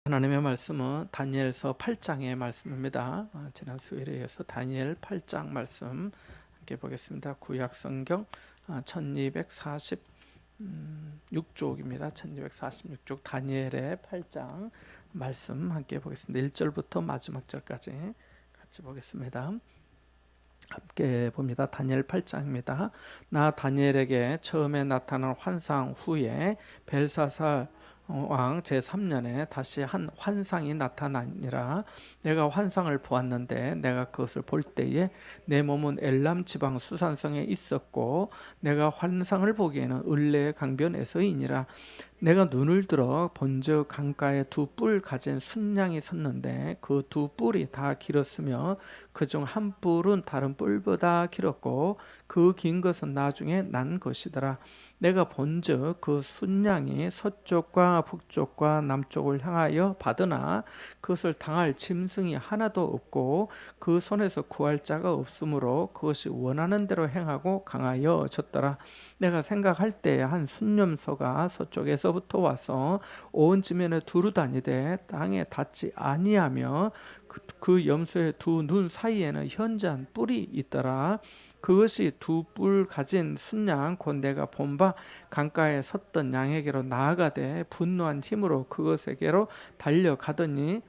하나님의 말씀은 다니엘서 8장의 말씀입니다. 지난 수요일에 이어서 다니엘 8장 말씀 함께 보겠습니다. 구약 성경 1246쪽입니다. 1246쪽 다니엘의 8장 말씀 함께 보겠습니다. 1절부터 마지막 절까지 같이 보겠습니다. 함께 봅니다. 다니엘 8장입니다. 나 다니엘에게 처음에 나타난 환상 후에 벨사살 왕 제3년에 다시 한 환상이 나타나니라. 내가 환상을 보았는데 내가 그것을 볼 때에 내 몸은 엘람 지방 수산성에 있었고 내가 환상을 보기에는 을레 강변에서이니라. 내가 눈을 들어 본즉 강가에 두 뿔 가진 순양이 섰는데 그 두 뿔이 다 길었으며 그중 한 뿔은 다른 뿔보다 길었고 그 긴 것은 나중에 난 것이더라. 내가 본즉 그 순양이 서쪽과 북쪽과 남쪽을 향하여 받으나 그것을 당할 짐승이 하나도 없고 그 손에서 구할 자가 없으므로 그것이 원하는 대로 행하고 강하여졌더라. 내가 생각할 때에 한 순념소가 서쪽에서부터 와서 온 지면에 두루 다니되 땅에 닿지 아니하며 그 염소의 두 눈 사이에는 현저한 뿔이 있더라. 그것이 두 뿔 가진 순양 곧 내가 본 바 강가에 섰던 양에게로 나아가되 분노한 힘으로 그것에게로 달려가더니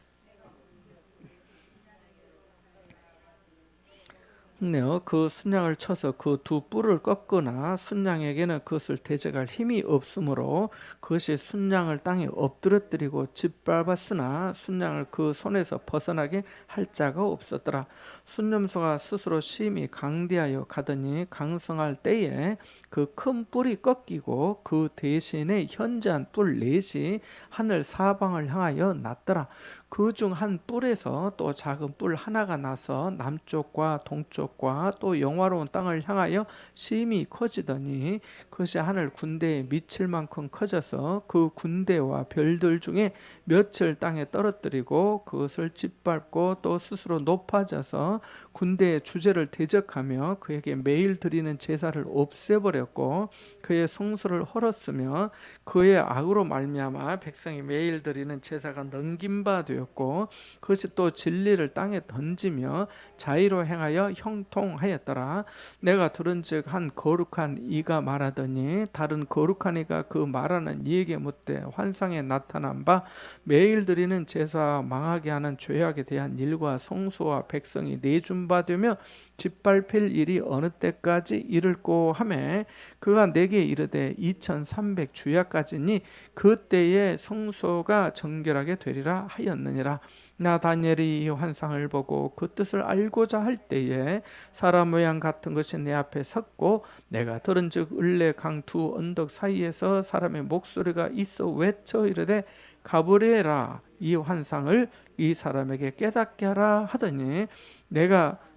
그 순양을 쳐서 그 두 뿔을 꺾으나 순양에게는 그것을 대적할 힘이 없으므로 그것이 순양을 땅에 엎드러뜨리고 짓밟았으나 순양을 그 손에서 벗어나게 할 자가 없었더라. 순념소가 스스로 심히 강대하여 가더니 강성할 때에 그 큰 뿔이 꺾이고 그 대신에 현저한 뿔 넷이 하늘 사방을 향하여 났더라. 그 중 한 뿔에서 또 작은 뿔 하나가 나서 남쪽과 동쪽과 또 영화로운 땅을 향하여 심히 커지더니 그것이 하늘 군대에 미칠 만큼 커져서 그 군대와 별들 중에 몇을 땅에 떨어뜨리고 그것을 짓밟고 또 스스로 높아져서 군대의 주제를 대적하며 그에게 매일 드리는 제사를 없애버렸고 그의 성소를 헐었으며 그의 악으로 말미암아 백성이 매일 드리는 제사가 넘긴 바 되었고 그것이 또 진리를 땅에 던지며 자의로 행하여 형통하였더라. 내가 들은즉 한 거룩한 이가 말하더니 다른 거룩한 이가 그 말하는 이에게 묻되 환상에 나타난 바 매일 드리는 제사와 망하게 하는 죄악에 대한 일과 성소와 백성이 내준 바 되며 짓밟힐 일이 어느 때까지 이를꼬 하매 그가 내게 이르되 2300 주야까지니 그때에 성소가 정결하게 되리라 하였느니라. 나 다니엘이 이 환상을 보고 그 뜻을 알고자 할 때에 사람 모양 같은 것이 내 앞에 섰고 내가 들은즉 을레 강 두 언덕 사이에서 사람의 목소리가 있어 외쳐 이르되 가브리엘아 이 환상을 이 사람에게 깨닫게 하라 하더니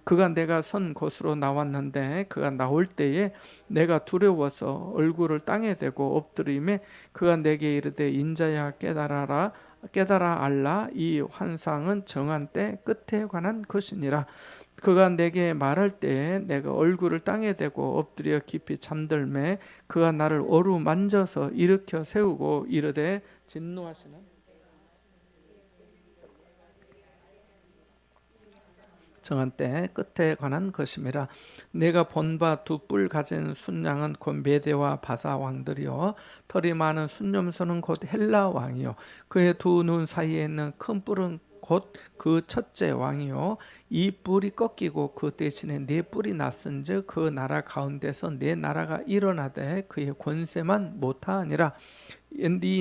그가 내가 선 곳으로 나왔는데 그가 나올 때에 내가 두려워서 얼굴을 땅에 대고 엎드리매 그가 내게 이르되 인자야 깨달아 알라 이 환상은 정한 때 끝에 관한 것이니라. 그가 내게 말할 때에 내가 얼굴을 땅에 대고 엎드려 깊이 잠들매 그가 나를 어루만져서 일으켜 세우고 이르되 진노하시는 정한 때 끝에 관한 것임이라. 내가 본 바 두 뿔 가진 순양은 곧 메대와 바사 왕들이요 털이 많은 순념소는 곧 헬라 왕이요 그의 두 눈 사이에 있는 큰 뿔은 곧 그 첫째 왕이요 이 뿔이 꺾이고 그 대신에 네 뿔이 났은즉 그 나라 가운데서 네 나라가 일어나되 그의 권세만 못하니라.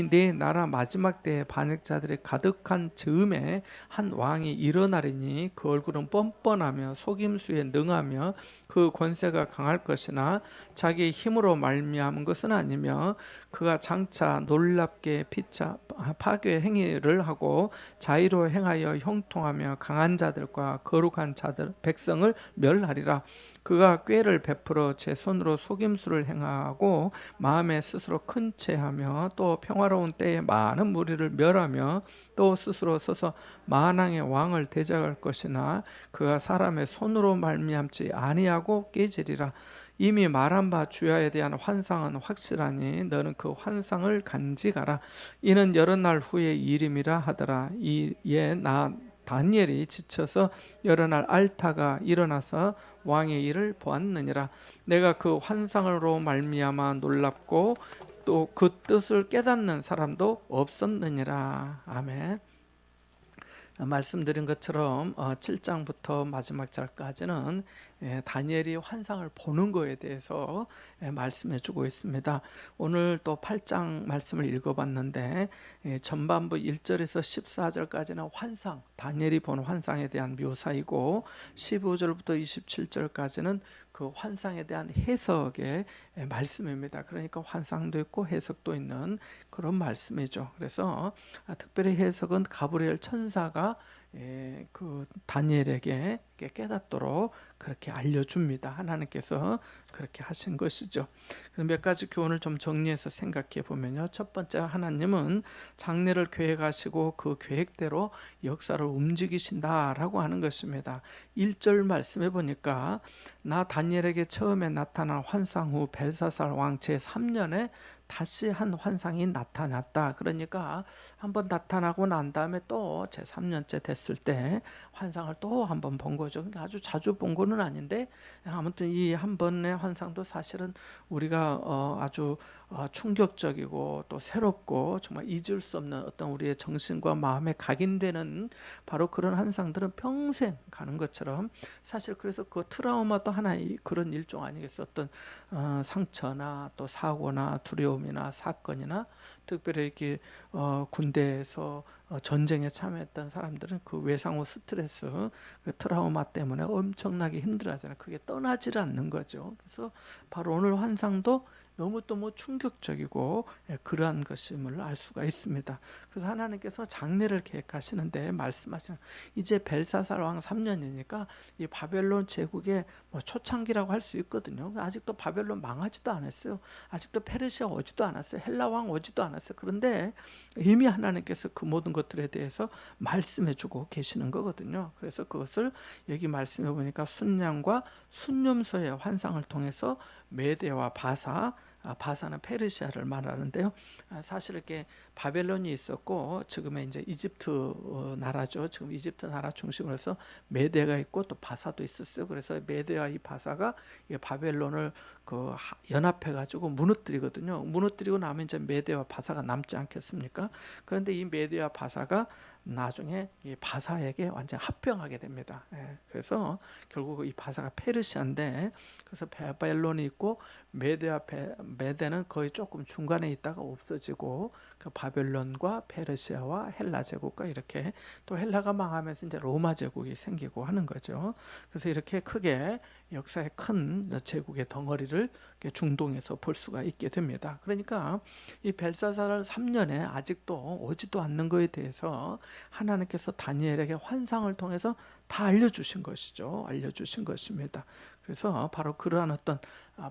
네 나라 마지막 때에 반역자들이 가득한 즈음에 한 왕이 일어나리니 그 얼굴은 뻔뻔하며 속임수에 능하며 그 권세가 강할 것이나 자기 힘으로 말미암은 것은 아니며 그가 장차 놀랍게 피차 파괴 행위를 하고 자의로 행하여 형통하며 강한 자들과 거룩한 자들 백성을 멸하리라. 그가 꾀를 베풀어 제 손으로 속임수를 행하고 마음에 스스로 큰 채하며 또 평화로운 때에 많은 무리를 멸하며 또 스스로 서서 만왕의 왕을 대적할 것이나 그가 사람의 손으로 말미암지 아니하고 깨지리라. 이미 말한 바 주야에 대한 환상은 확실하니 너는 그 환상을 간직하라. 이는 여러 날 후의 일임이라 하더라. 이에 나 다니엘이 지쳐서 여러 날 앓다가 일어나서 왕의 일을 보았느니라. 내가 그 환상으로 말미암아 놀랍고 또 그 뜻을 깨닫는 사람도 없었느니라. 아멘. 말씀드린 것처럼 7장부터 마지막 절까지는 다니엘이 환상을 보는 거에 대해서 말씀해 주고 있습니다. 오늘 또 8장 말씀을 읽어봤는데 전반부 1절에서 14절까지는 환상, 다니엘이 본 환상에 대한 묘사이고 15절부터 27절까지는 그 환상에 대한 해석의 말씀입니다. 그러니까 환상도 있고 해석도 있는 그런 말씀이죠. 그래서 특별히 해석은 가브리엘 천사가 그 다니엘에게 깨닫도록 그렇게 알려줍니다. 하나님께서 그렇게 하신 것이죠. 몇 가지 교훈을 좀 정리해서 생각해 보면요. 첫 번째, 하나님은 장래를 계획하시고 그 계획대로 역사를 움직이신다라고 하는 것입니다. 1절 말씀해 보니까 나 다니엘에게 처음에 나타난 환상 후 벨사살 왕 제3년에 다시 한 환상이 나타났다. 그러니까 한번 나타나고 난 다음에 또 제3년째 됐을 때 환상을 또 한 번 본 거죠. 그러니까 아주 자주 본 거는 아닌데 아무튼 이 한 번의 환상도 사실은 우리가 아주 충격적이고 또 새롭고 정말 잊을 수 없는 어떤 우리의 정신과 마음에 각인되는 바로 그런 환상들은 평생 가는 것처럼 사실 그래서 그 트라우마도 하나의 그런 일종 아니겠어? 어떤 상처나 또 사고나 두려움이나 사건이나 특별히 이렇게 군대에서 전쟁에 참여했던 사람들은 그 외상후 스트레스, 그 트라우마 때문에 엄청나게 힘들어하잖아요. 그게 떠나질 않는 거죠. 그래서 바로 오늘 환상도 너무 충격적이고 그러한 것임을 알 수가 있습니다. 그래서 하나님께서 장래를 계획하시는데 말씀하시는 이제 벨사살 왕 3년이니까 이 바벨론 제국의 뭐 초창기라고 할 수 있거든요. 아직도 바벨론 망하지도 않았어요. 아직도 페르시아 오지도 않았어요. 헬라 왕 오지도 않았어요. 그런데 이미 하나님께서 그 모든 것들에 대해서 말씀해주고 계시는 거거든요. 그래서 그것을 여기 말씀해 보니까 순양과 순념소의 환상을 통해서 메대와 바사, 바사는 페르시아를 말하는데요. 사실 이렇게 바벨론이 있었고 지금의 이제 이집트 나라죠. 지금 이집트 나라 중심으로 해서 메대가 있고 또 바사도 있었어요. 그래서 메대와 이 바사가 이 바벨론을 그 연합해 가지고 무너뜨리거든요. 무너뜨리고 나면 이제 메대와 바사가 남지 않겠습니까? 그런데 이 메대와 바사가 나중에 이 바사에게 완전 합병하게 됩니다. 그래서 결국 이 바사가 페르시아인데 그래서 바벨론이 있고 메대는 거의 조금 중간에 있다가 없어지고 그 바벨론과 페르시아와 헬라 제국과 이렇게 또 헬라가 망하면서 이제 로마 제국이 생기고 하는 거죠. 그래서 이렇게 크게 역사의 큰 제국의 덩어리를 중동에서 볼 수가 있게 됩니다. 그러니까 이 벨사살 3년에 아직도 오지도 않는 것에 대해서 하나님께서 다니엘에게 환상을 통해서 다 알려주신 것이죠. 알려주신 것입니다. 그래서 바로 그러한 어떤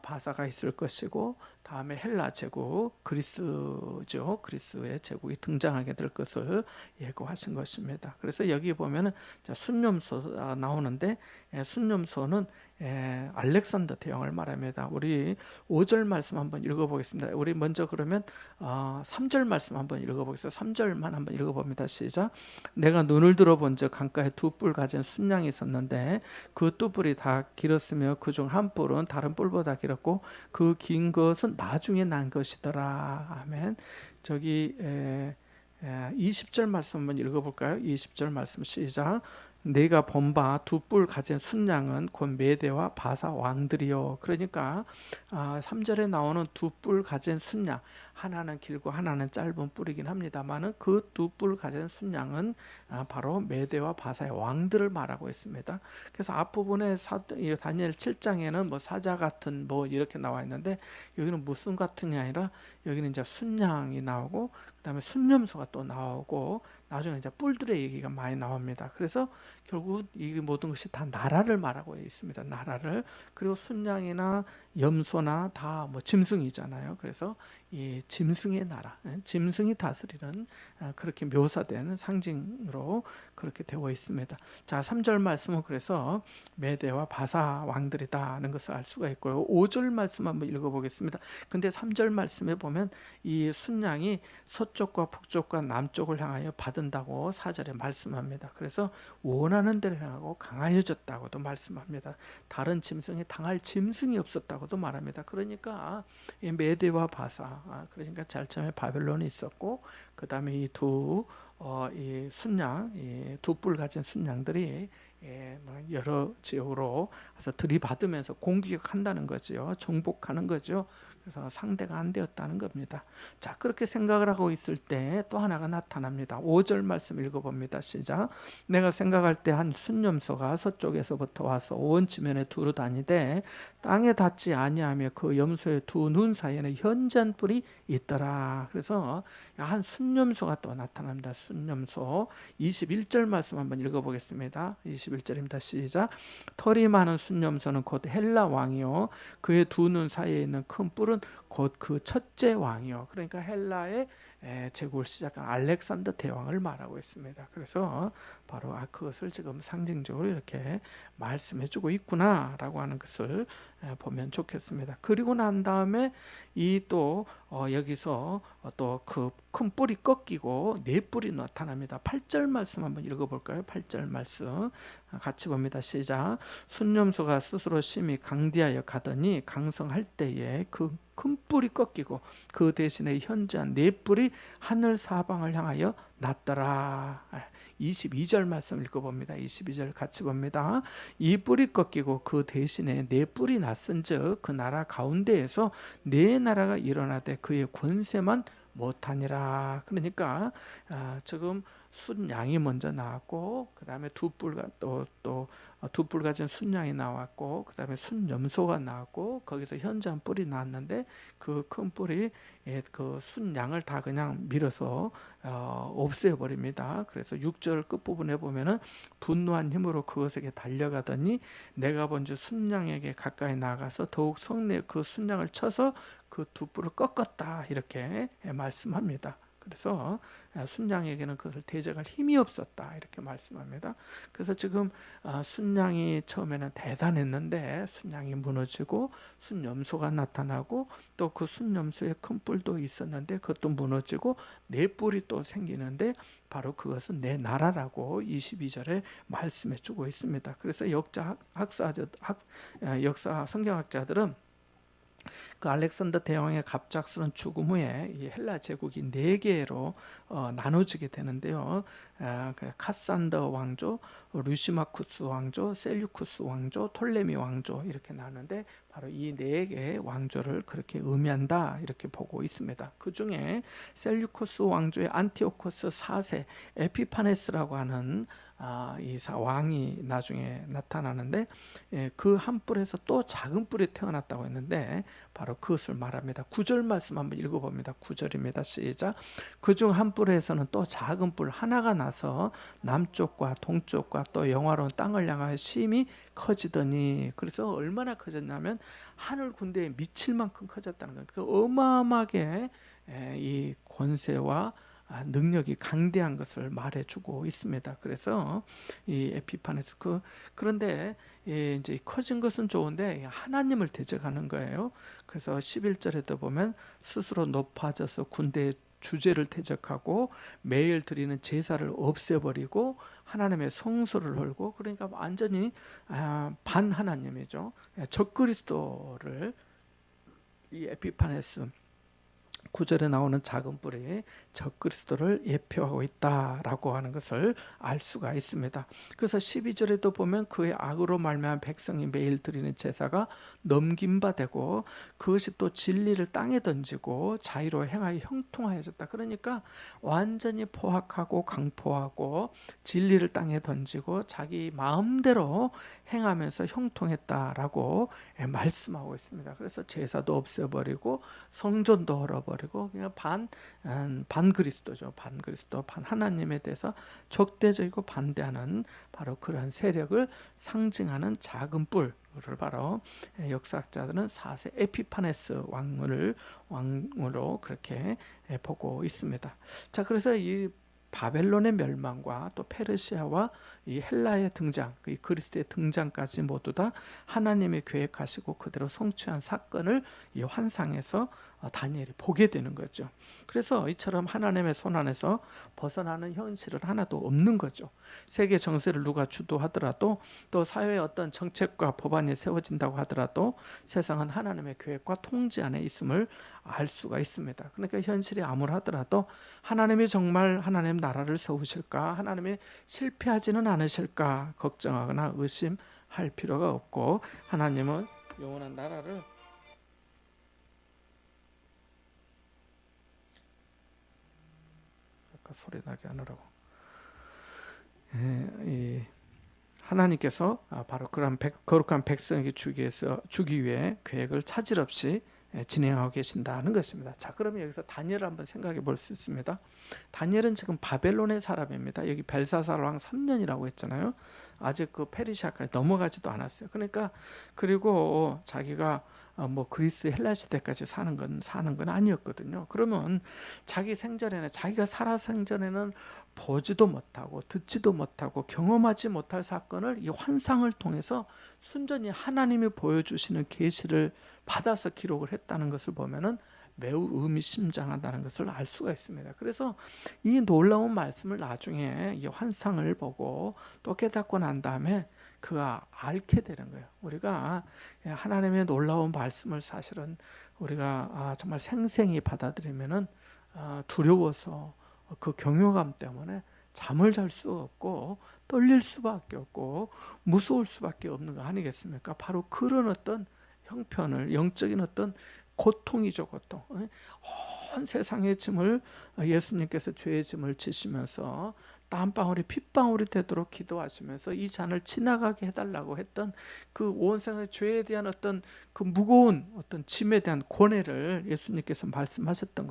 바사가 있을 것이고 다음에 헬라 제국, 그리스죠. 그리스의 제국이 등장하게 될 것을 예고하신 것입니다. 그래서 여기 보면은 순념소 나오는데 순념소는 알렉산더 대왕을 말합니다. 우리 5절 말씀 한번 읽어보겠습니다. 우리 먼저 그러면 3절 말씀 한번 읽어보겠습니다. 3절만 한번 읽어봅니다. 시작. 내가 눈을 들어본 적 강가에 두 뿔 가진 순양이 있었는데 그 두 뿔이 다 길었으며 그중 한 뿔은 다른 뿔보다 길었고 그 긴 것은 나중에 난 것이더라. 아멘. 저기 20절 말씀 한번 읽어볼까요? 20절 말씀 시작. 내가 본 바 두 뿔 가진 순양은 곧 메대와 바사 왕들이요. 그러니까 3절에 나오는 두 뿔 가진 순양, 하나는 길고 하나는 짧은 뿔이긴 합니다만은 그 두 뿔 가진 순양은 바로 메대와 바사의 왕들을 말하고 있습니다. 그래서 앞부분에 다니엘 7장에는 뭐 사자 같은 뭐 이렇게 나와 있는데 여기는 무슨 같은이 아니라 여기는 이제 순양이 나오고 그다음에 순념소가 또 나오고 나중에 이제 뿔들의 얘기가 많이 나옵니다. 그래서 결국 이 모든 것이 다 나라를 말하고 있습니다. 나라를. 그리고 순양이나 염소나 다 뭐 짐승이잖아요. 그래서 이 짐승의 나라, 짐승이 다스리는 그렇게 묘사된 상징으로 그렇게 되어 있습니다. 자, 3절 말씀은 그래서 메대와 바사 왕들이다는 것을 알 수가 있고요. 5절 말씀 한번 읽어보겠습니다. 근데 3절 말씀에 보면 이 순양이 서쪽과 북쪽과 남쪽을 향하여 받은다고 4절에 말씀합니다. 그래서 원하는 데를 향하고 강하여졌다고도 말씀합니다. 다른 짐승이 당할 짐승이 없었다고도 말합니다. 그러니까 이 메대와 바사, 그러니까 제일 처음에 바벨론이 있었고 그 다음에 이 순양, 이 두 뿔 가진 순양들이 여러 지역으로 가서 들이받으면서 공격한다는 거죠. 정복하는 거죠. 그래서 상대가 안 되었다는 겁니다. 자, 그렇게 생각을 하고 있을 때 또 하나가 나타납니다. 5절 말씀 읽어봅니다. 시작. 내가 생각할 때 한 순염소가 서쪽에서부터 와서 온 지면에 두루 다니되 땅에 닿지 아니하며 그 염소의 두 눈 사이에는 현지한 뿔이 있더라. 그래서 한 순염소가 또 나타납니다. 순염소. 21절 말씀 한번 읽어보겠습니다. 21절입니다. 시작. 털이 많은 순염소는 곧 헬라 왕이요 그의 두 눈 사이에 있는 큰 뿔은 곧 그 첫째 왕이요. 그러니까 헬라의 제국을 시작한 알렉산더 대왕을 말하고 있습니다. 그래서 바로 그것을 지금 상징적으로 이렇게 말씀해주고 있구나라고 하는 것을 보면 좋겠습니다. 그리고 난 다음에 이 또 여기서 또 그 큰 뿔이 꺾이고 네 뿔이 나타납니다. 8절 말씀 한번 읽어볼까요? 8절 말씀 같이 봅니다. 시작. 순념소가 스스로 심히 강대하여 가더니 강성할 때에 그 큰 뿔이 꺾이고 그 대신에 현저한 네 뿔이 하늘 사방을 향하여 났더라. 22절 말씀 읽어봅니다. 22절 같이 봅니다. 이 뿔이 꺾이고 그 대신에 네 뿔이 났은즉 그 나라 가운데에서 네 나라가 일어나되 그의 권세만 못하니라. 그러니까 지금 순양이 먼저 나왔고 그 다음에 두 뿔 가진 순양이 나왔고 그 다음에 순염소가 나왔고 거기서 현저한 뿔이 나왔는데 그 큰 뿔이 그 순양을 다 그냥 밀어서 없애버립니다. 그래서 6절 끝부분에 보면은 분노한 힘으로 그것에게 달려가더니 내가 본즉 순양에게 가까이 나가서 더욱 성내 그 순양을 쳐서 그 두 뿔을 꺾었다 이렇게 말씀합니다. 그래서 순양에게는 그것을 대적할 힘이 없었다 이렇게 말씀합니다. 그래서 지금 순양이 처음에는 대단했는데 순양이 무너지고 순염소가 나타나고 또 그 순염소의 큰 뿔도 있었는데 그것도 무너지고 네 뿔이 또 생기는데 바로 그것은 내 나라라고 22절에 말씀해 주고 있습니다. 그래서 역사 성경학자들은 그 알렉산더 대왕의 갑작스런 죽음 후에 이 헬라 제국이 네 개로 나눠지게 되는데요. 카산더 왕조, 루시마쿠스 왕조, 셀유쿠스 왕조, 톨레미 왕조 이렇게 나누는데 바로 이 네 개의 왕조를 그렇게 의미한다 이렇게 보고 있습니다. 그 중에 셀유쿠스 왕조의 안티오코스 4세 에피파네스라고 하는 이 왕이 나중에 나타나는데 그 한 뿔에서 또 작은 뿔이 태어났다고 했는데 바로 그것을 말합니다. 9절 말씀 한번 읽어봅니다. 9절입니다. 시작. 그중 한 뿔에서는 또 작은 뿔 하나가 나서 남쪽과 동쪽과 또 영화로운 땅을 향하여 심히 커지더니 그래서 얼마나 커졌냐면 하늘 군대에 미칠 만큼 커졌다는 거예요. 그 어마어마하게 이 권세와 능력이 강대한 것을 말해주고 있습니다. 그래서 이 에피파네스 그런데 이제 커진 것은 좋은데 하나님을 대적하는 거예요. 그래서 11절에도 보면 스스로 높아져서 군대의 주제를 대적하고 매일 드리는 제사를 없애버리고 하나님의 성소를 헐고 그러니까 완전히 반하나님이죠. 적그리스도를 이 에피파네스 9절에 나오는 작은 뿔이 적그리스도를 예표하고 있다라고 하는 것을 알 수가 있습니다. 그래서 12절에도 보면 그의 악으로 말미암아 백성이 매일 드리는 제사가 넘긴 바 되고 그것이 또 진리를 땅에 던지고 자유로 행하여 형통하여졌다. 그러니까 완전히 포악하고 강포하고 진리를 땅에 던지고 자기 마음대로 행하면서 형통했다라고 말씀하고 있습니다. 그래서 제사도 없애버리고 성전도 헐어버리고 적대적이고 그냥 반 그리스도죠. 반 그리스도, 반 하나님에 대해서 적대적이고 반대하는 바로 그런 세력을 상징하는 작은 뿔을 바로 역사학자들은 4세 에피파네스 왕으로 그렇게 보고 있습니다. 자, 그래서 이 바벨론의 멸망과 또 페르시아와 이 헬라의 등장, 이 그리스도의 등장까지 모두 다 하나님이 계획하시고 그대로 성취한 사건을 이 환상에서 다니엘이 보게 되는 거죠. 그래서 이처럼 하나님의 손 안에서 벗어나는 현실은 하나도 없는 거죠. 세계 정세를 누가 주도하더라도 또 사회의 어떤 정책과 법안이 세워진다고 하더라도 세상은 하나님의 계획과 통제 안에 있음을 알 수가 있습니다. 그러니까 현실이 암울하더라도 하나님이 정말 하나님 나라를 세우실까? 하나님이 실패하지는 않으실까? 걱정하거나 의심할 필요가 없고 하나님은 영원한 나라를 소리 나게 하느라고 하나님께서 바로 그런 거룩한 백성에게 주기 위해 계획을 차질 없이 진행하고 계신다는 것입니다. 자, 그러면 여기서 다니엘을 한번 생각해 볼 수 있습니다. 다니엘은 지금 바벨론의 사람입니다. 여기 벨사살 왕 3년이라고 했잖아요. 아직 그 페르시아까지 넘어가지도 않았어요. 그러니까 그리고 자기가 뭐 그리스 헬라 시대까지 사는 건 아니었거든요. 그러면 자기가 살아 생전에는 보지도 못하고 듣지도 못하고 경험하지 못할 사건을 이 환상을 통해서 순전히 하나님이 보여주시는 계시를 받아서 기록을 했다는 것을 보면은 매우 의미심장하다는 것을 알 수가 있습니다. 그래서 이 놀라운 말씀을 나중에 이 환상을 보고 또 깨닫고 난 다음에 그가 앓게 되는 거예요. 우리가 하나님의 놀라운 말씀을 사실은 우리가 정말 생생히 받아들이면은 두려워서 그 경외감 때문에 잠을 잘 수 없고 떨릴 수밖에 없고 무서울 수밖에 없는 거 아니겠습니까? 바로 그런 어떤 형편을 영적인 어떤 고통이죠, 고통. 온 세상의 짐을 예수님께서 죄의 짐을 지시면서 땀방울이 핏방울이 되도록 기도하시면서 이 잔을 지나가게 해달라고 했던 그 온 세상의 죄에 대한 어떤 그 무거운 어떤 짐에 대한 고뇌를 예수님께서 말씀하셨던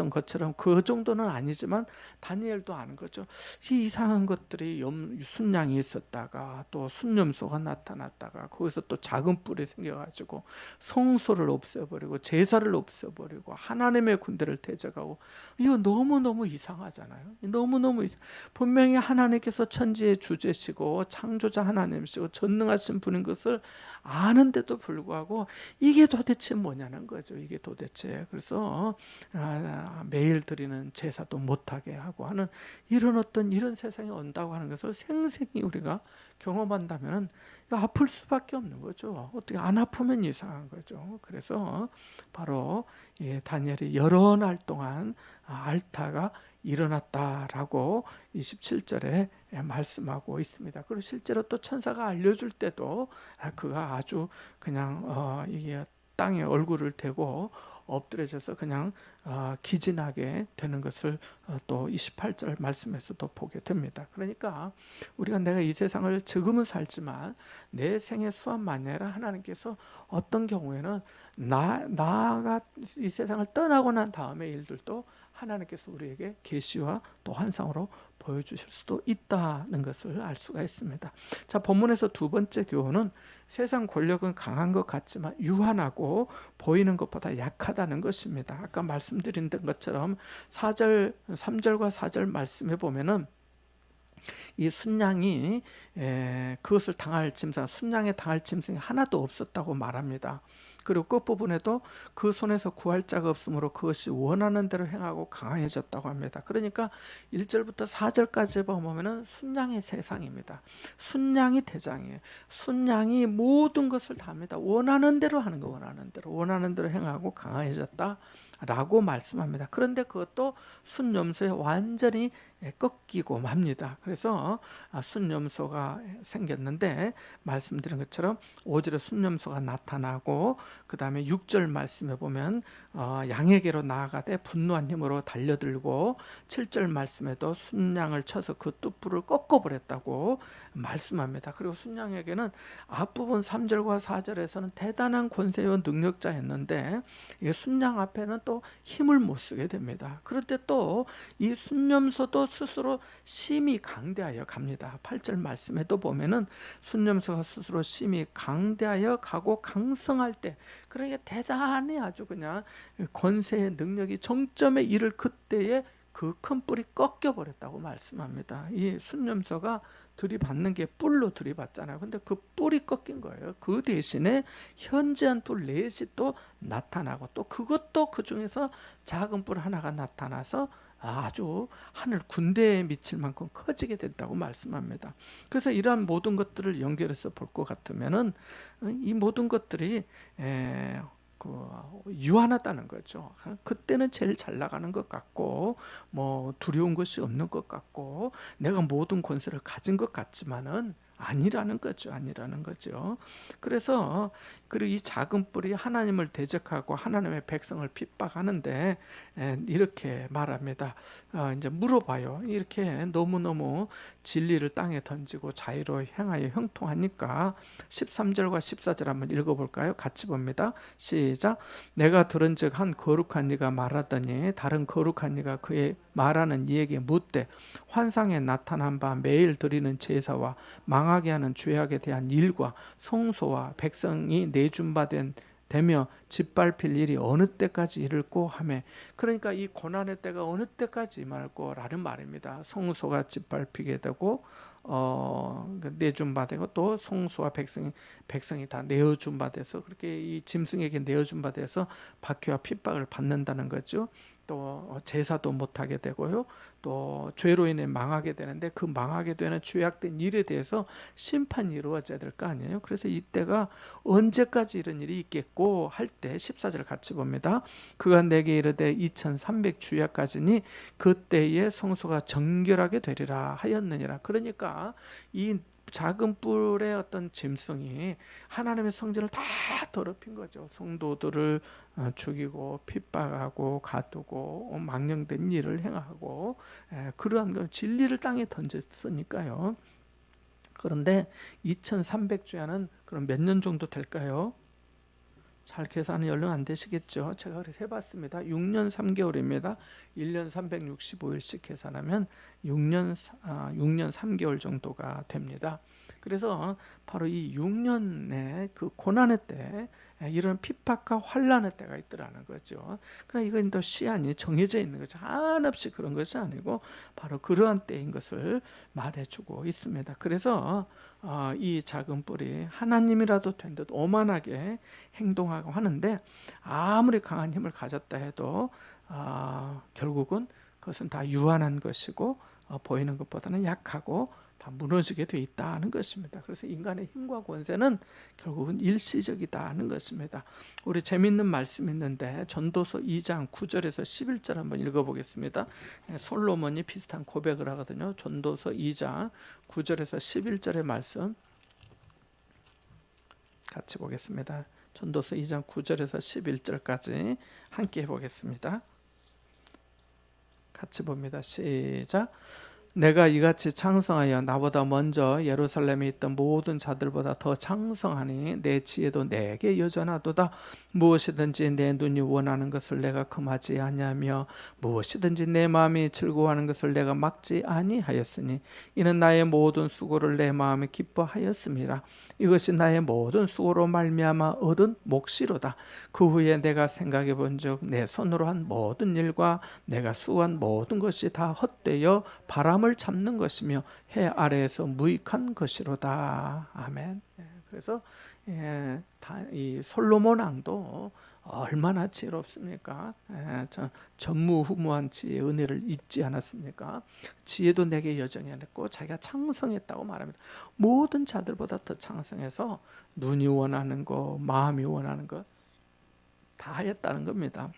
것처럼 그 정도는 아니지만 다니엘도 아는 거죠. 이 이상한 것들이 순양이 있었다가 또 순염소가 나타났다가 거기서 또 작은 뿔이 생겨가지고 성소를 없애버리고 제사를 없애버리고 하나님의 군대를 대적하고 이거 너무너무 이상하잖아요. 너무너무 분명히 하나님께서 천지의 주제시고 창조자 하나님이시고 전능하신 분인 것을 아는데도 불구하고 이게 도대체 뭐냐는 거죠. 이게 도대체 그래서 매일 드리는 제사도 못하게 하고 하는 이런 세상이 온다고 하는 것을 생생히 우리가 경험한다면 아플 수밖에 없는 거죠. 어떻게 안 아프면 이상한 거죠. 그래서 바로 다니엘이 여러 날 동안 앓다가 일어났다라고 27절에 말씀하고 있습니다. 그리고 실제로 또 천사가 알려줄 때도 그가 아주 그냥 이게 땅에 얼굴을 대고 엎드려져서 그냥 기진하게 되는 것을 또 28절 말씀에서도 보게 됩니다. 그러니까 우리가 내가 이 세상을 지금은 살지만 내 생의 수완만이 아니라 하나님께서 어떤 경우에는 나가 이 세상을 떠나고 난 다음의 일들도 하나님께서 우리에게 계시와 또 환상으로 보여주실 수도 있다는 것을 알 수가 있습니다. 자, 본문에서 두 번째 교훈은 세상 권력은 강한 것 같지만 유한하고 보이는 것보다 약하다는 것입니다. 아까 말씀드린 것처럼 3절과 4절 말씀해 보면은 이 순양이 그것을 당할 짐승, 순양에 당할 짐승이 하나도 없었다고 말합니다. 그리고 끝부분에도 그 손에서 구할 자가 없으므로 그것이 원하는 대로 행하고 강해졌다고 합니다. 그러니까 1절부터 4절까지 보면은 순양의 세상입니다. 순양이 대장이에요. 순양이 모든 것을 다 합니다. 원하는 대로 하는 거, 원하는 대로 행하고 강해졌다 라고 말씀합니다. 그런데 그것도 순염소에 완전히 꺾이고 맙니다. 그래서 순염소가 생겼는데 말씀드린 것처럼 5절에 순염소가 나타나고 그 다음에 6절 말씀에 보면 양에게로 나아가되 분노한 힘으로 달려들고 7절 말씀에도 순양을 쳐서 그 뚝불을 꺾어버렸다고 말씀합니다. 그리고 순양에게는 앞부분 3절과 4절에서는 대단한 권세요 능력자였는데 이 순양 앞에는 또 또 힘을 못 쓰게 됩니다. 그런데 또 이 순념소도 스스로 심히 강대하여 갑니다. 8절 말씀에도 보면은 순념소가 스스로 심히 강대하여 가고 강성할 때, 그러니까 대단히 아주 그냥 권세의 능력이 정점에 이를 그때에 그 큰 뿔이 꺾여 버렸다고 말씀합니다. 이 순념소가 들이받는 게 뿔로 들이받잖아요. 근데 그 뿔이 꺾인 거예요. 그 대신에 현저한 뿔 넷이 또 나타나고, 또 그것도 그 중에서 작은 뿔 하나가 나타나서 아주 하늘 군대에 미칠 만큼 커지게 된다고 말씀합니다. 그래서 이러한 모든 것들을 연결해서 볼 것 같으면은 이 모든 것들이 유한하다는 거죠. 그때는 제일 잘 나가는 것 같고, 뭐 두려운 것이 없는 것 같고, 내가 모든 권세를 가진 것 같지만은 아니라는 거죠. 아니라는 거죠. 그래서 그리고 이 작은 뿔이 하나님을 대적하고 하나님의 백성을 핍박하는데 이렇게 말합니다. 이제 물어봐요. 이렇게 너무너무 진리를 땅에 던지고 자유로 행하여 형통하니까 13절과 14절 한번 읽어볼까요? 같이 봅니다. 시작. 내가 들은즉 한 거룩한 이가 말하더니 다른 거룩한 이가 그의 말하는 이에게 묻되 환상에 나타난 바 매일 드리는 제사와 망하게 하는 죄악에 대한 일과 성소와 백성이 내준바된 되며 짓밟힐 일이 어느 때까지 이를꼬 하매, 그러니까 이 고난의 때가 어느 때까지 임할 거라는 말입니다. 성소가 짓밟히게 되고 내준 바 되고, 또 성소와 백성이 다 내어준 바 돼서, 그렇게 이 짐승에게 내어준 바 돼서 박해와 핍박을 받는다는 거죠. 또 제사도 못하게 되고요, 또 죄로 인해 망하게 되는데 그 망하게 되는 죄악된 일에 대해서 심판이 이루어져야 될 거 아니에요. 그래서 이때가 언제까지 이런 일이 있겠고 할 때 14절 같이 봅니다. 그가 내게 이르되 2300 주야까지니 그때에 성소가 정결하게 되리라 하였느니라. 그러니까 이 작은 뿔의 어떤 짐승이 하나님의 성전을 다 더럽힌 거죠. 성도들을 죽이고 핍박하고 가두고 망령된 일을 행하고, 그러한 진리를 땅에 던졌으니까요. 그런데 2300주야는 그럼 몇 년 정도 될까요? 잘 계산은 얼른 안 되시겠죠. 제가 그래서 해봤습니다. 6년 3개월입니다. 1년 365일씩 계산하면 6년 3개월 정도가 됩니다. 그래서 바로 이 6년의 그 고난의 때 이런 핍박과 환난의 때가 있더라는 거죠. 그러나 이건 또 시한이 정해져 있는 거죠. 한없이 그런 것이 아니고 바로 그러한 때인 것을 말해주고 있습니다. 그래서 이 작은 뿔이 하나님이라도 된 듯 오만하게 행동하고 하는데, 아무리 강한 힘을 가졌다 해도 결국은 그것은 다 유한한 것이고 보이는 것보다는 약하고 다 무너지게 돼 있다는 것입니다. 그래서 인간의 힘과 권세는 결국은 일시적이다는 것입니다. 우리 재미있는 말씀이 있는데 전도서 2장 9절에서 11절 한번 읽어보겠습니다. 솔로몬이 비슷한 고백을 하거든요. 전도서 2장 9절에서 11절의 말씀 같이 보겠습니다. 전도서 2장 9절에서 11절까지 함께 해보겠습니다. 같이 봅니다. 시작. 내가 이같이 창성하여 나보다 먼저 예루살렘에 있던 모든 자들보다 더 창성하니 내 지혜도 내게 여전하도다. 무엇이든지 내 눈이 원하는 것을 내가 금하지 아니하며 무엇이든지 내 마음이 즐거워하는 것을 내가 막지 아니하였으니 이는 나의 모든 수고를 내 마음에 기뻐하였음이라. 이것이 나의 모든 수고로 말미암아 얻은 몫이로다. 그 후에 내가 생각해 본즉 내 손으로 한 모든 일과 내가 수고한 모든 것이 다 헛되어 바람을 잡는 것이며 해 아래에서 무익한 것이로다. 아멘. 그래서 이 솔로몬 왕도 얼마나 지혜롭습니까? 전무후무한 지혜의 은혜를 잊지 않았습니까? 지혜도 내게 여정이 아니고 자기가 창성했다고 말합니다. 모든 자들보다 더 창성해서 눈이 원하는 거, 마음이 원하는 거 다 했다는 겁니다.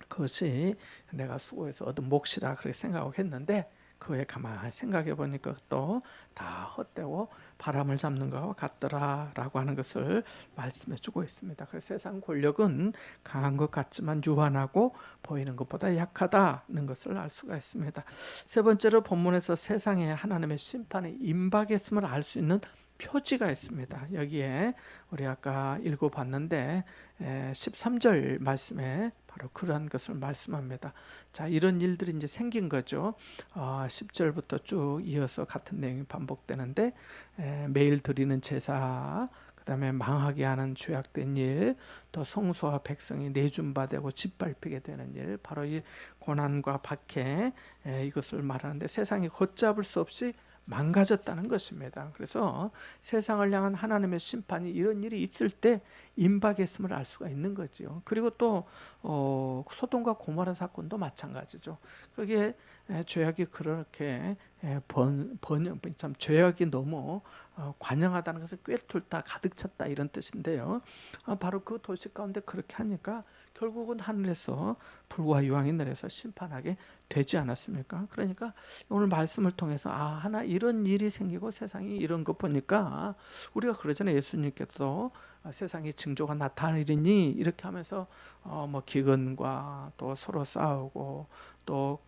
그것이 내가 수고해서 얻은 몫이라 그렇게 생각하고 했는데, 그에 가만히 생각해 보니까 또 다 헛되고 바람을 잡는 것과 같더라라고 하는 것을 말씀해 주고 있습니다. 그래서 세상 권력은 강한 것 같지만 유한하고 보이는 것보다 약하다는 것을 알 수가 있습니다. 세 번째로 본문에서 세상에 하나님의 심판이 임박했음을 알 수 있는 표지가 있습니다. 여기에 우리 아까 읽어봤는데 13절 말씀에 바로 그러한 것을 말씀합니다. 자, 이런 일들이 이제 생긴 거죠. 10절부터 쭉 이어서 같은 내용이 반복되는데 매일 드리는 제사, 그다음에 망하게 하는 죄악된 일, 또 성소와 백성이 내준바되고 짓밟히게 되는 일, 바로 이 고난과 박해, 이것을 말하는데 세상이 걷잡을 수 없이 망가졌다는 것입니다. 그래서 세상을 향한 하나님의 심판이 이런 일이 있을 때 임박했음을 알 수가 있는 거죠. 그리고 또 소돔과 고모라 사건도 마찬가지죠. 그게 죄악이 그렇게 참 죄악이 너무 관영하다는 것은 꿰뚫다 가득 찼다 이런 뜻인데요. 바로 그 도시 가운데 그렇게 하니까 결국은 하늘에서 불과 유황이 내려서 심판하게 되지 않았습니까? 그러니까 오늘 말씀을 통해서 하나 이런 일이 생기고 세상이 이런 거 보니까 우리가 그러잖아요. 예수님께서도 세상에 징조가 나타나리니 이렇게 하면서 뭐 기근과 또 서로 싸우고 또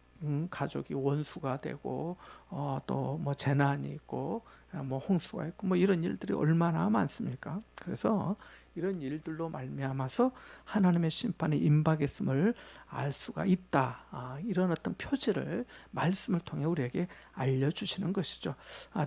가족이 원수가 되고 또 뭐 재난이 있고 뭐 홍수가 있고 뭐 이런 일들이 얼마나 많습니까? 그래서 이런 일들로 말미암아서 하나님의 심판이 임박했음을 알 수가 있다. 이런 어떤 표지를 말씀을 통해 우리에게 알려주시는 것이죠.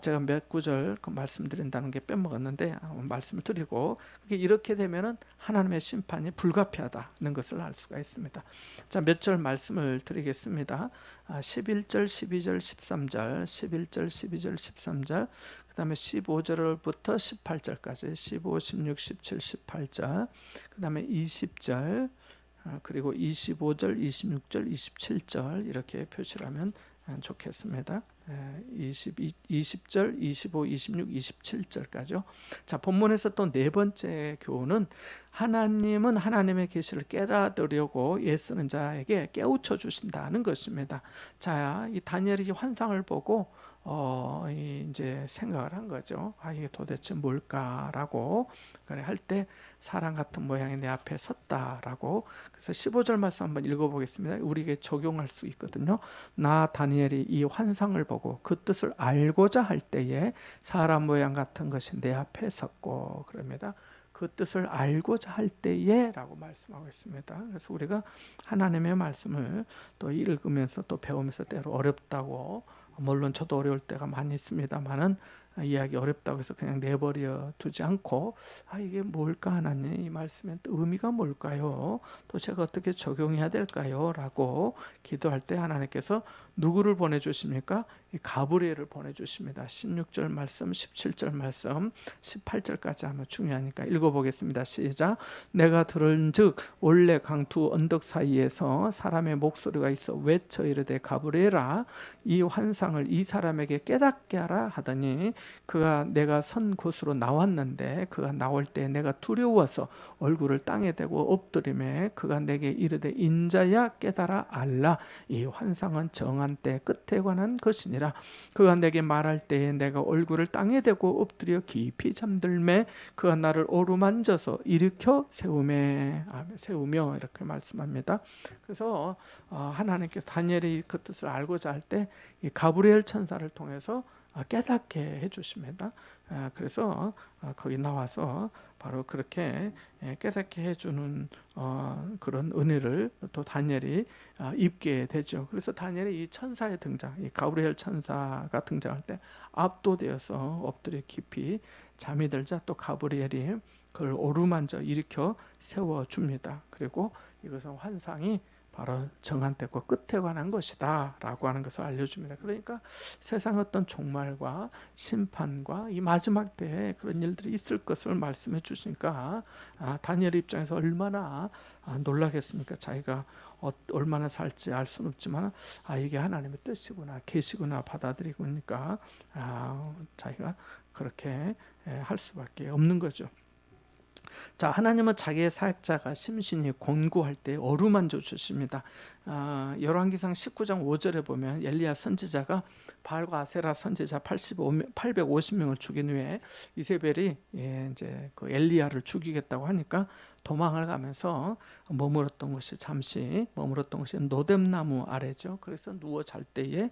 제가 몇 구절 그 말씀드린다는 게 빼먹었는데 말씀을 드리고 이렇게 되면은 하나님의 심판이 불가피하다는 것을 알 수가 있습니다. 자, 몇 절 말씀을 드리겠습니다. 11절, 12절, 13절, 11절, 12절, 13절, 그 다음에 15절부터 18절까지 15, 16, 17, 18절, 그 다음에 20절, 그리고 25절, 26절, 27절 이렇게 표시를 하면 좋겠습니다. 20절, 25, 26, 27절까지요. 자, 본문에서 또 네 번째 교훈은 하나님은 하나님의 계시를 깨닫으려고 애쓰는 자에게 깨우쳐 주신다는 것입니다. 자, 이 다니엘이 환상을 보고 이제 생각을 한 거죠. 이게 도대체 뭘까라고 그래 할 때 사람 같은 모양이 내 앞에 섰다라고. 그래서 15절 말씀 한번 읽어보겠습니다. 우리에게 적용할 수 있거든요. 나 다니엘이 이 환상을 보고 그 뜻을 알고자 할 때에 사람 모양 같은 것이 내 앞에 섰고, 그럽니다. 그 뜻을 알고자 할 때에 라고 말씀하고 있습니다. 그래서 우리가 하나님의 말씀을 또 읽으면서 또 배우면서 때로 어렵다고, 물론 저도 어려울 때가 많이 있습니다만은 이야기 어렵다고 해서 그냥 내버려 두지 않고 이게 뭘까 하나님, 이 말씀의 의미가 뭘까요? 또 제가 어떻게 적용해야 될까요? 라고 기도할 때 하나님께서 누구를 보내주십니까? 이 가브리엘을 보내주십니다. 16절 말씀, 17절 말씀, 18절까지 하면 중요하니까 읽어보겠습니다. 시작. 내가 들은즉 원래 강두 언덕 사이에서 사람의 목소리가 있어 외쳐 이르되 가브리엘아 이 환상을 이 사람에게 깨닫게 하라 하더니 그가 내가 선 곳으로 나왔는데 그가 나올 때 내가 두려워서 얼굴을 땅에 대고 엎드리매 그가 내게 이르되 인자야 깨달아 알라 이 환상은 정한 때 끝에 관한 것이니라. 그가 내게 말할 때에 내가 얼굴을 땅에 대고 엎드려 깊이 잠들매 그가 나를 어루만져서 일으켜 세우며 이렇게 말씀합니다. 그래서 하나님께서 다니엘이 그 뜻을 알고자 할 때 이 가브리엘 천사를 통해서 깨닫게 해주십니다. 그래서 거기 나와서 바로 그렇게 깨닫게 해주는 그런 은혜를 또 다니엘이 입게 되죠. 그래서 다니엘이 이 천사의 등장, 이 가브리엘 천사가 등장할 때 압도되어서 엎드려 깊이 잠이 들자 또 가브리엘이 그를 오르만져 일으켜 세워줍니다. 그리고 이것은 환상이 바로 정한 때과 끝에 관한 것이다 라고 하는 것을 알려줍니다. 그러니까 세상 어떤 종말과 심판과 이 마지막 때에 그런 일들이 있을 것을 말씀해 주시니까 다니엘 입장에서 얼마나 놀라겠습니까? 자기가 얼마나 살지 알 수는 없지만 이게 하나님의 뜻이구나 계시구나 받아들이고 있으니까 자기가 그렇게 할 수밖에 없는 거죠. 자, 하나님은 자기의 사역자가 심신이 곤고할 때 어루만져 주십니다. 열왕기상 19장 5절에 보면 엘리야 선지자가 바알과 아세라 선지자 850명을 죽인 후에 이세벨이 이제 그 엘리야를 죽이겠다고 하니까 도망을 가면서 잠시 머물었던 것이 노뎀나무 아래죠. 그래서 누워 잘 때에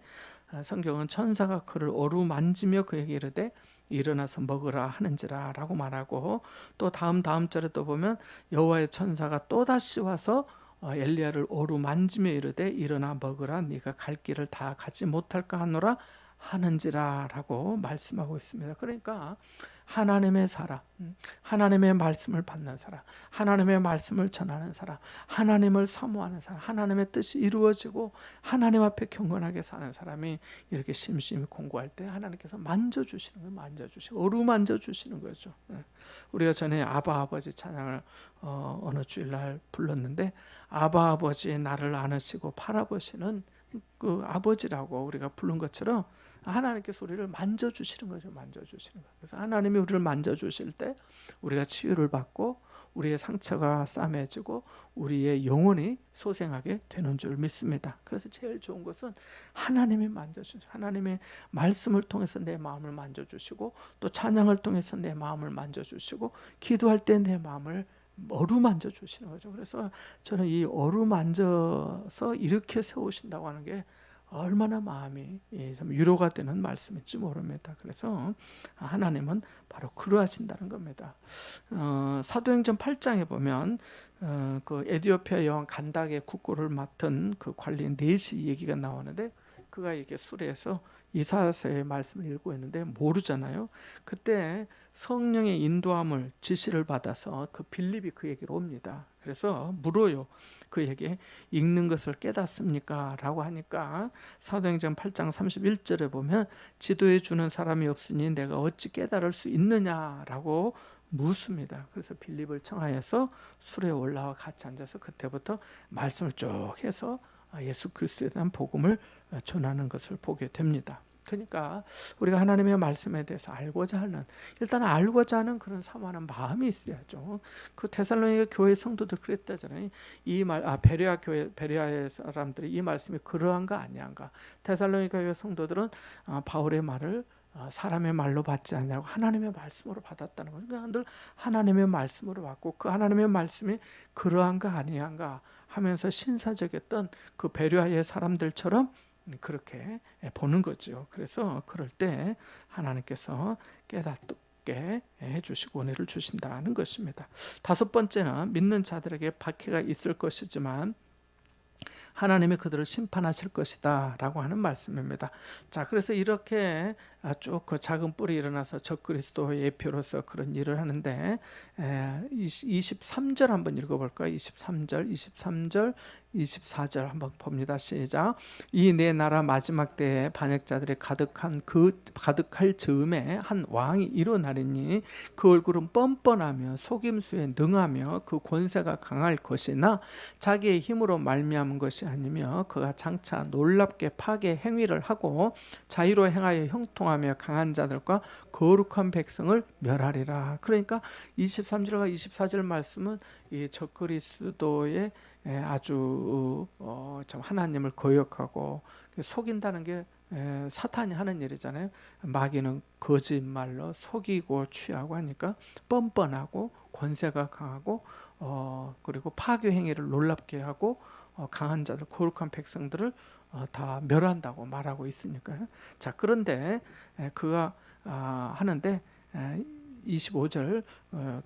성경은 천사가 그를 어루만지며 그에게 이르되 일어나서 먹으라 하는지라 라고 말하고, 또 다음 절에 또 보면 여호와의 천사가 또다시 와서 엘리야를 어루만지며 이르되 일어나 먹으라, 네가 갈 길을 다 가지 못할까 하노라 하는지라 라고 말씀하고 있습니다. 그러니까 하나님의 사람, 하나님의 말씀을 받는 사람, 하나님의 말씀을 전하는 사람, 하나님을 사모하는 사람, 하나님의 뜻이 이루어지고 하나님 앞에 경건하게 사는 사람이 이렇게 심심히 공부할 때 하나님께서 만져주시는 거예요. 만져주시고 어루만져주시는 거죠. 우리가 전에 아바 아버지 찬양을 어느 주일날 불렀는데, 아바 아버지 나를 안으시고 바라보시는 그 아버지라고 우리가 부른 것처럼 하나님께서 우리를 만져주시는 거죠. 만져주시는 거예요. 그래서 하나님이 우리를 만져주실 때 우리가 치유를 받고 우리의 상처가 싸매지고 우리의 영혼이 소생하게 되는 줄 믿습니다. 그래서 제일 좋은 것은 하나님이 만져주시고, 하나님의 말씀을 통해서 내 마음을 만져주시고, 또 찬양을 통해서 내 마음을 만져주시고, 기도할 때 내 마음을 어루만져 주시는 거죠. 그래서 저는 이 어루만져서 이렇게 세우신다고 하는 게 얼마나 마음이 좀 위로가 되는 말씀인지 모릅니다. 그래서 하나님은 바로 그러하신다는 겁니다. 사도행전 8장에 보면 그 에디오피아 여왕 간닥의 국고를 맡은 그 관리인 넷이 얘기가 나오는데, 그가 이렇게 수레에서 이사야서의 말씀을 읽고 있는데 모르잖아요. 그때 성령의 인도함을 지시를 받아서 그 빌립이 그에게로 옵니다. 그래서 물어요. 그에게 읽는 것을 깨닫습니까? 라고 하니까 사도행전 8장 31절에 보면 지도해 주는 사람이 없으니 내가 어찌 깨달을 수 있느냐라고 묻습니다. 그래서 빌립을 청하여서 수레에 올라와 같이 앉아서 그때부터 말씀을 쭉 해서 예수 그리스도에 대한 복음을 전하는 것을 보게 됩니다. 그러니까 우리가 하나님의 말씀에 대해서 알고자 하는, 일단 알고자 하는 그런 사모하는 마음이 있어야죠. 그 데살로니가 교회 성도들 그랬다잖아요. 베레아 교회, 베레아의 사람들이 이 말씀이 그러한가 아니한가. 데살로니가 교회 성도들은 바울의 말을 사람의 말로 받지 않냐고 하나님의 말씀으로 받았다는 거죠. 그냥 늘 하나님의 말씀으로 받고, 그 하나님의 말씀이 그러한가 아니한가 하면서 신사적이었던 그 베레아의 사람들처럼 그렇게 보는 거죠. 그래서 그럴 때 하나님께서 깨닫게 해주시고 은혜를 주신다는 것입니다. 다섯 번째는 믿는 자들에게 박해가 있을 것이지만 하나님이 그들을 심판하실 것이다 라고 하는 말씀입니다. 자, 그래서 이렇게 쭉 그 작은 뿔이 일어나서 적그리스도의 예표로서 그런 일을 하는데, 23절 한번 읽어볼까요? 23절 24절 한번 봅니다. 시작. 이 내 나라 마지막 때에 반역자들이 가득할 즈음에 한 왕이 일어나리니 그 얼굴은 뻔뻔하며 속임수에 능하며 그 권세가 강할 것이나 자기의 힘으로 말미암은 것이 아니며 그가 장차 놀랍게 파괴 행위를 하고 자유로 행하여 형통하며 강한 자들과 거룩한 백성을 멸하리라. 그러니까 23절과 24절 말씀은 이 적그리스도의 아주 참 하나님을 거역하고 속인다는 게 사탄이 하는 일이잖아요. 마귀는 거짓말로 속이고 취하고 하니까 뻔뻔하고 권세가 강하고 그리고 파괴 행위를 놀랍게 하고 강한 자들, 거룩한 백성들을 다 멸한다고 말하고 있으니까요. 자, 그런데 그가 하는데 25절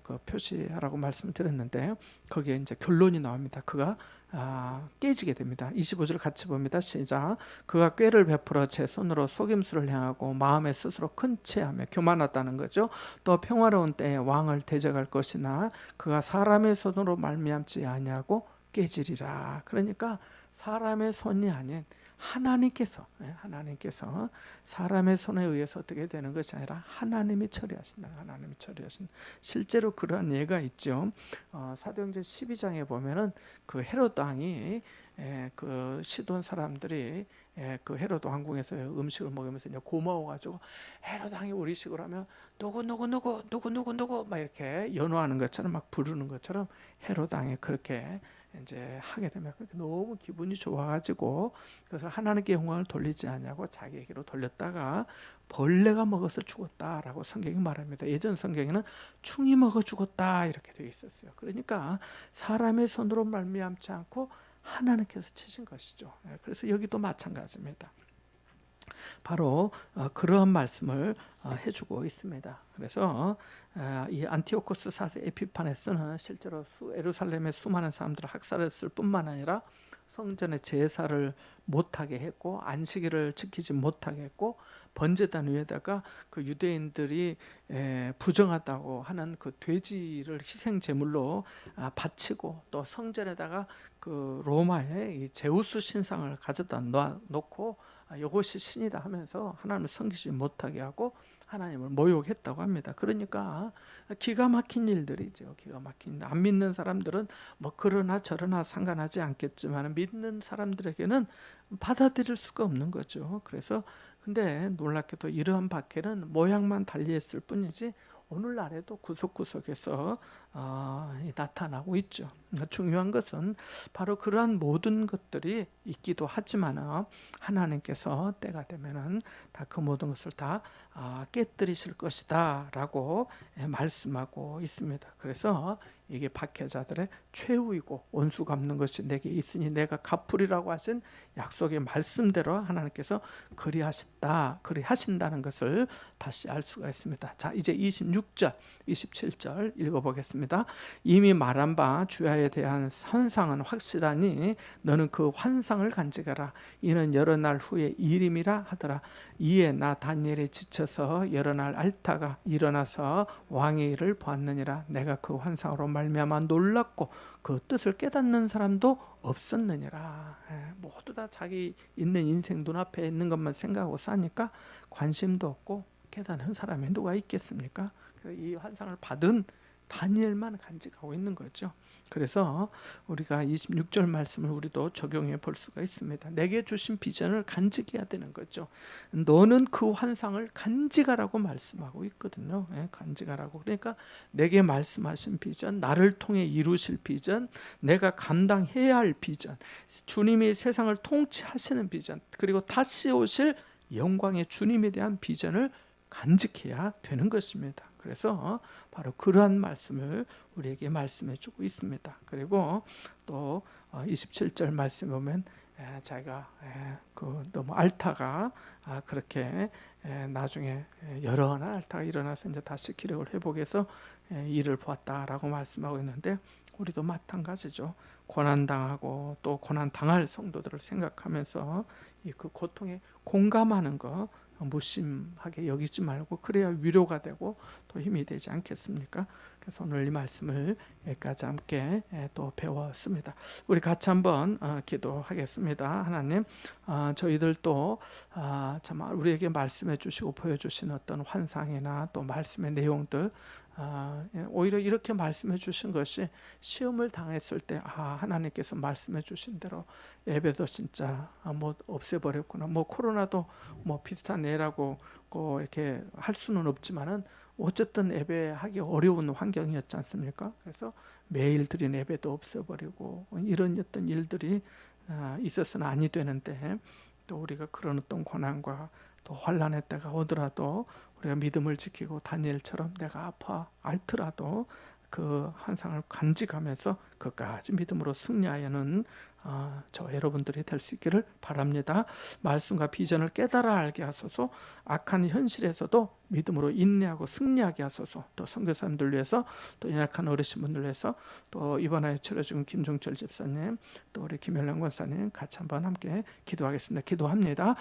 그 표시하라고 말씀드렸는데 거기에 이제 결론이 나옵니다. 그가 깨지게 됩니다. 25절 같이 봅니다. 시작. 그가 꾀를 베풀어 제 손으로 속임수를 행하고 마음에 스스로 큰 체하며 교만하다는 거죠. 또 평화로운 때에 왕을 대적할 것이나 그가 사람의 손으로 말미암지 아니하고 깨지리라. 그러니까 사람의 손이 아닌 하나님께서 사람의 손에 의해서 어떻게 되는 것이 아니라 하나님이 처리하신다. 하나님이 처리하신다. 실제로 그러한 예가 있죠. 사도행전 12장에 보면은 그 헤롯 왕이 그 시돈 사람들이 그 헤롯 왕궁에서 음식을 먹으면서 이제 고마워가지고 헤롯 왕이 우리 식으로 하면 누구 막 이렇게 연호하는 것처럼 막 부르는 것처럼 헤롯 왕이 그렇게 이제 하게 되면 너무 기분이 좋아가지고 그래서 하나님께 영광을 돌리지 않냐고 자기에게로 돌렸다가 벌레가 먹어서 죽었다라고 성경이 말합니다. 예전 성경에는 충이 먹어 죽었다 이렇게 되어 있었어요. 그러니까 사람의 손으로 말미암지 않고 하나님께서 치신 것이죠. 그래서 여기도 마찬가지입니다. 바로 그러한 말씀을 해주고 있습니다. 그래서 이 안티오코스 4세 에피파네스는 실제로 예루살렘의 수많은 사람들을 학살했을 뿐만 아니라 성전의 제사를 못하게 했고 안식일을 지키지 못하게 했고 번제단 위에다가 그 유대인들이 부정하다고 하는 그 돼지를 희생 제물로 바치고 또 성전에다가 그 로마의 이 제우스 신상을 가져다 놓고 이것이 신이다 하면서 하나님을 섬기지 못하게 하고 하나님을 모욕했다고 합니다. 그러니까 기가 막힌 일들이죠. 기가 막힌 안 믿는 사람들은 뭐 그러나 저러나 상관하지 않겠지만 믿는 사람들에게는 받아들일 수가 없는 거죠. 그래서 근데 놀랍게도 이러한 박해는 모양만 달리했을 뿐이지 오늘날에도 구석구석에서 나타나고 있죠. 중요한 것은 바로 그러한 모든 것들이 있기도 하지만 하나님께서 때가 되면은 다 그 모든 것을 다 깨뜨리실 것이다라고 말씀하고 있습니다. 그래서 이게 박해자들의 최후이고 원수 갚는 것이 내게 있으니 내가 갚으리라고 하신 약속의 말씀대로 하나님께서 그리하신다는 것을 다시 알 수가 있습니다. 자, 이제 26절, 27절 읽어보겠습니다. 이미 말한 바 주야에 대한 환상은 확실하니 너는 그 환상을 간직하라. 이는 여러 날 후에 일임이라 하더라. 이에 나 다니엘이 지쳐서 여러 날 앓다가 일어나서 왕의 일을 보았느니라. 내가 그 환상으로 말미암아 놀랐고 그 뜻을 깨닫는 사람도 없었느니라. 모두 다 자기 있는 인생 눈앞에 있는 것만 생각하고 사니까 관심도 없고 깨닫는 사람이 누가 있겠습니까? 이 환상을 받은 다니엘만 간직하고 있는 거죠. 그래서 우리가 26절 말씀을 우리도 적용해 볼 수가 있습니다. 내게 주신 비전을 간직해야 되는 거죠. 너는 그 환상을 간직하라고 말씀하고 있거든요. 간직하라고. 그러니까 내게 말씀하신 비전, 나를 통해 이루실 비전, 내가 감당해야 할 비전, 주님이 세상을 통치하시는 비전, 그리고 다시 오실 영광의 주님에 대한 비전을 간직해야 되는 것입니다. 그래서 바로 그러한 말씀을 우리에게 말씀해 주고 있습니다. 그리고 또 27절 말씀 보면 자기가 너무 앓다가 그렇게 나중에 여러 날 앓다가 일어나서 이제 다시 기력을 회복해서 일을 보았다라고 말씀하고 있는데 우리도 마찬가지죠. 고난당하고 또 고난당할 성도들을 생각하면서 그 고통에 공감하는 거 무심하게 여기지 말고 그래야 위로가 되고 또 힘이 되지 않겠습니까? 그래서 오늘 이 말씀을 여기까지 함께 또 배웠습니다. 우리 같이 한번 기도하겠습니다. 하나님, 저희들도 참 우리에게 말씀해 주시고 보여주신 어떤 환상이나 또 말씀의 내용들 오히려 이렇게 말씀해 주신 것이 시험을 당했을 때 하나님께서 말씀해 주신 대로 예배도 진짜 뭐 없애버렸구나, 뭐 코로나도 뭐 비슷한 예라고 이렇게 할 수는 없지만은 어쨌든 예배하기 어려운 환경이었지 않습니까? 그래서 매일 드린 예배도 없애버리고 이런 어떤 일들이 있어서는 아니 되는데 또 우리가 그런 어떤 고난과 또 환난의 때가 오더라도 우리가 믿음을 지키고 다니엘처럼 내가 아파 앓더라도 그 환상을 간직하면서 그까지 믿음으로 승리하여는 저 여러분들이 될 수 있기를 바랍니다. 말씀과 비전을 깨달아 알게 하소서. 악한 현실에서도 믿음으로 인내하고 승리하게 하소서. 또 선교사님들 위해서 또 연약한 어르신분들 위해서 또 이번에 치러준 김종철 집사님 또 우리 김현령 권사님 같이 한번 함께 기도하겠습니다. 기도합니다.